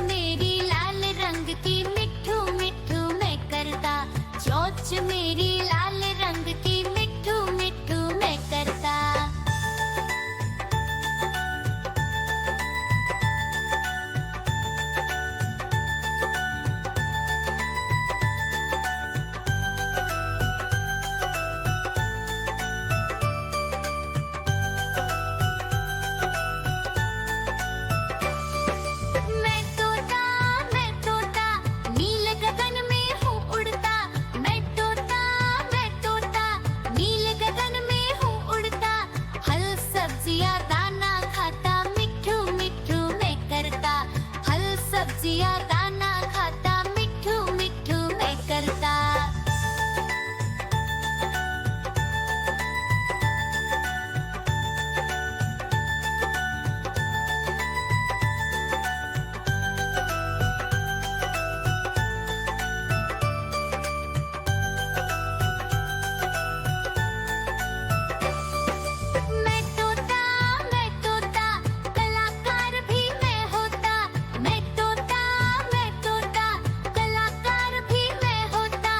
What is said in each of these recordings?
मेरी लाल रंग की मिट्ठू मिट्ठू मैं करता, चोंच मेरी लाल रंग की मिट्ठू मिट्ठू मैं करता। मैं तोता नील गगन में हूँ उड़ता। मैं तोता नील गगन में हूँ उड़ता। फल सब्जियाँ दाना खाता, मिट्ठू मिट्ठू मैं करता। फल सब्जियाँ दाना खाता, मिट्ठू मिट्ठू मैं करता। मैं तोता कलाकार भी मैं होता। मैं तोता कलाकार भी मैं होता।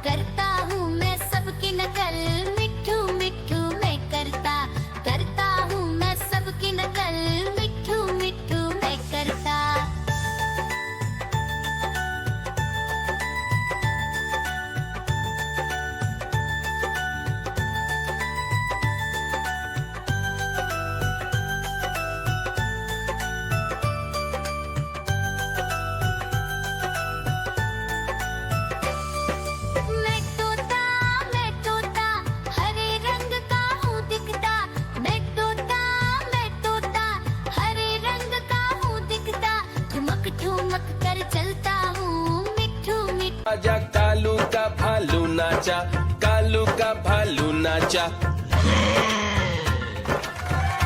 करता हूँ मैं सबकी नकल, मिट्ठू मिट्ठू मैं करता। करता हूँ मैं सबकी नकल, मिट्ठू मिट्ठू मैं करता। मैं तोता हरे रंग का हूँ दिखता। मैं तोता हरे रंग का हूँ दिखता। ठुमक ठुमक कर चलता हूँ, मिट्ठू मिट्ठू। आजा कालू का भालू नाचा, कालू का भालू नाचा।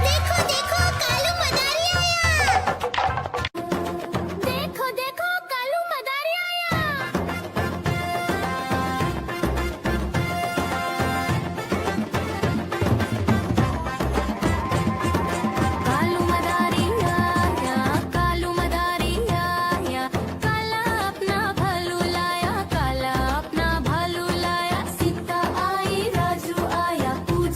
देखो देखो कालू मदारी आया। देखो देखो कालू मदारी आया। कालू मदारी आया, कालू मदारी आया। काला अपना भालू लाया, काला अपना भालू लाया। सीता आई राजू आया, पूजा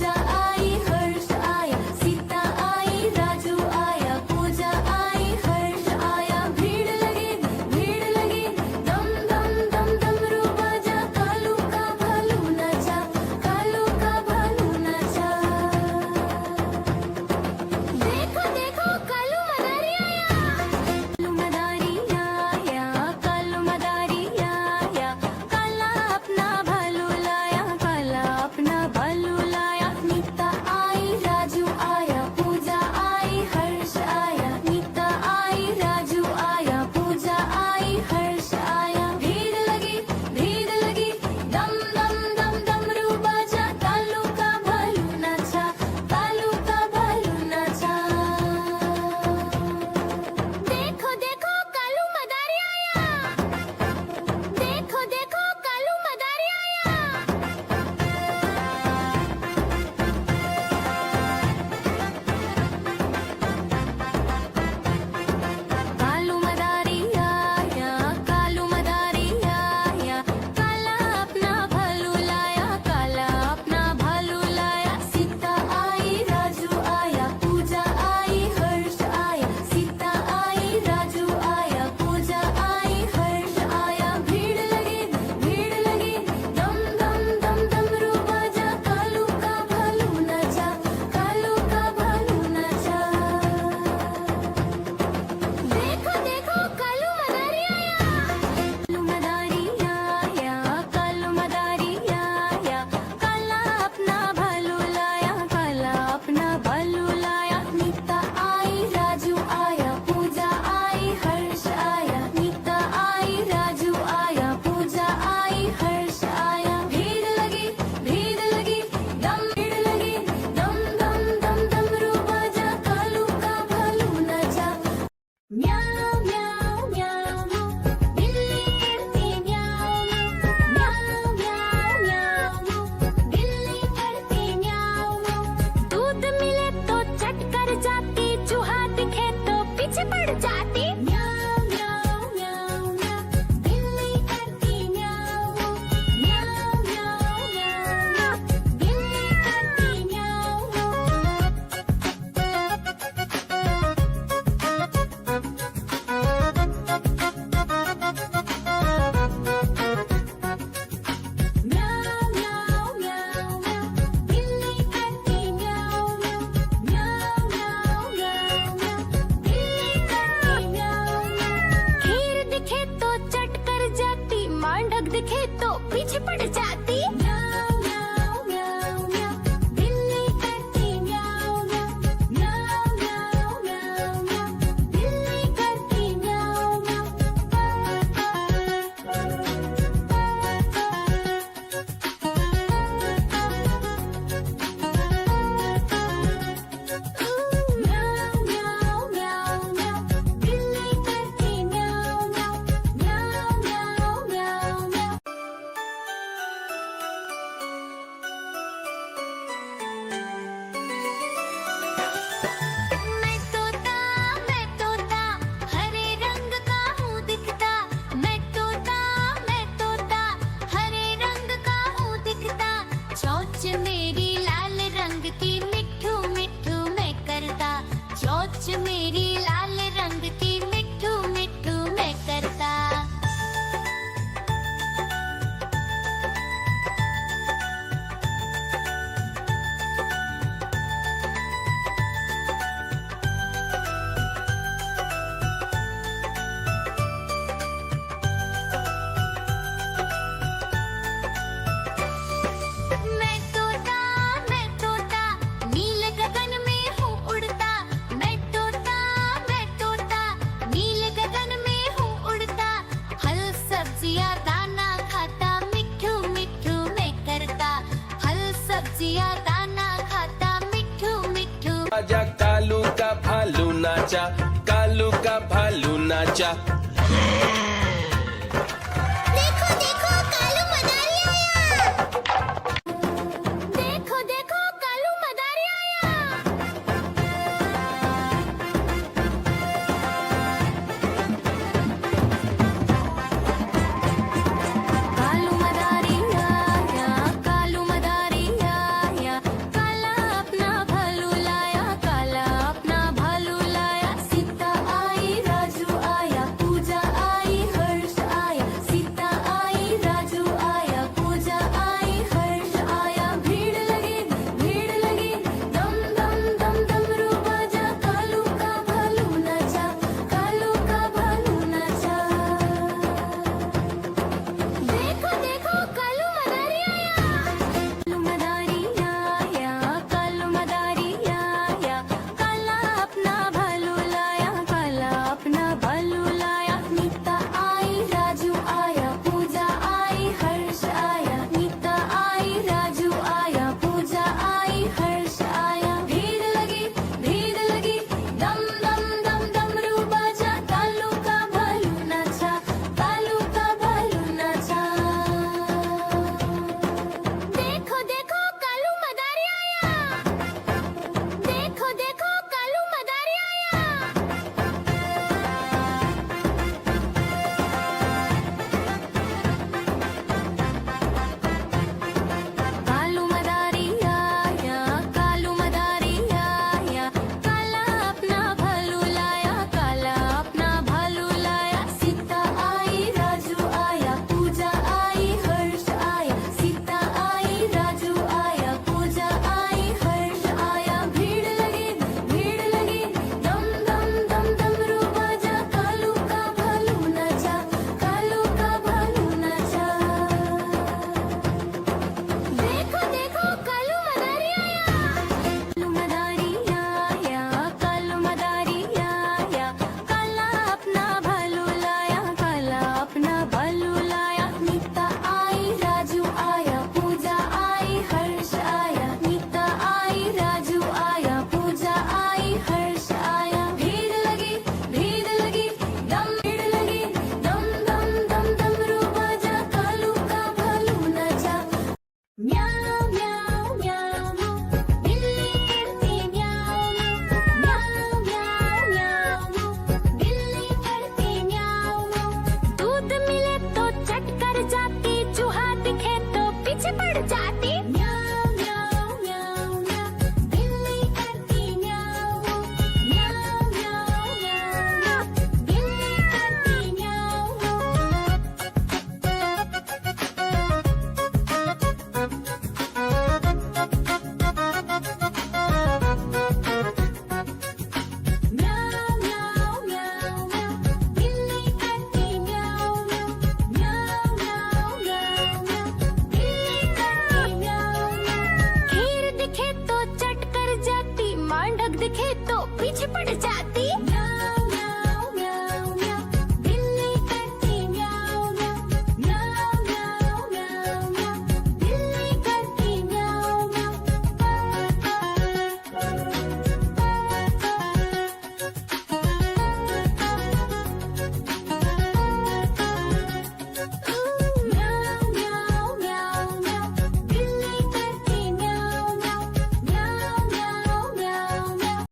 नाचा कालू का भालू नाचा